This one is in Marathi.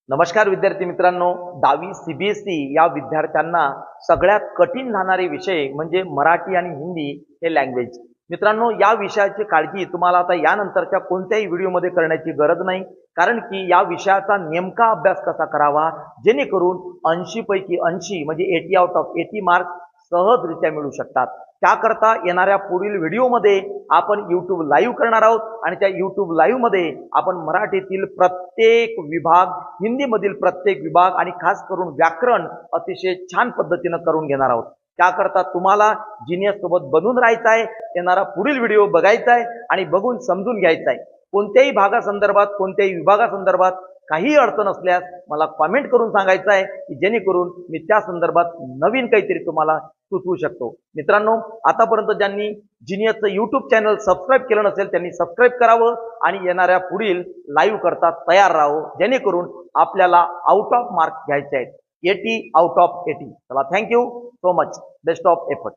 नमस्कार विद्यार्थी मित्रांनो, 10वी CBSE या विद्यार्थ्यांना सगळ्यात कठीण राहणारे विषय म्हणजे मराठी आणि हिंदी हे लँग्वेज। मित्रांनो, या विषयाची काळजी तुम्हाला आता यानंतरच्या कोणत्याही व्हिडिओमध्ये करण्याची गरज नाही, कारण की या विषयाचा नेमका अभ्यास कसा करावा जेणेकरून 80 पैकी 80 म्हणजे 80 आउट ऑफ 80 मार्क्स सहजरित्या मिळू शकतात। त्याकरता येणाऱ्या पुढील व्हिडिओमध्ये आपण YouTube लाईव्ह करणार आहोत आणि त्या YouTube लाईव्ह मध्ये आपण मराठीतील प्रत्येक विभाग, हिंदीमधील प्रत्येक विभाग आणि खास करून व्याकरण अतिशय छान पद्धतीने करून घेणार आहोत। त्याकरता तुम्हाला जीनियस सोबत बनून राहायचं आहे, येणारा पुढील व्हिडिओ बघायचा आहे आणि बघून समजून घ्यायचा आहे। कोणत्याही भागासंदर्भात, कोणत्याही विभागासंदर्भात काही अडचण असल्यास मला कमेंट करून सांगायचं आहे की जेणेकरून मी त्या संदर्भात नवीन काहीतरी तुम्हाला सुचवू शकतो। मित्रांनो, आतापर्यंत ज्यांनी जीनियसचं YouTube चॅनल सबस्क्राइब केलं नसेल त्यांनी सबस्क्राइब करावं आणि येणाऱ्या पुढील लाईव्ह करता तयार राहावं जेणेकरून आपल्याला आउट ऑफ मार्क्स घ्यायचे आहेत, 80 आउट ऑफ 80। चला, thank you so much, best of effort.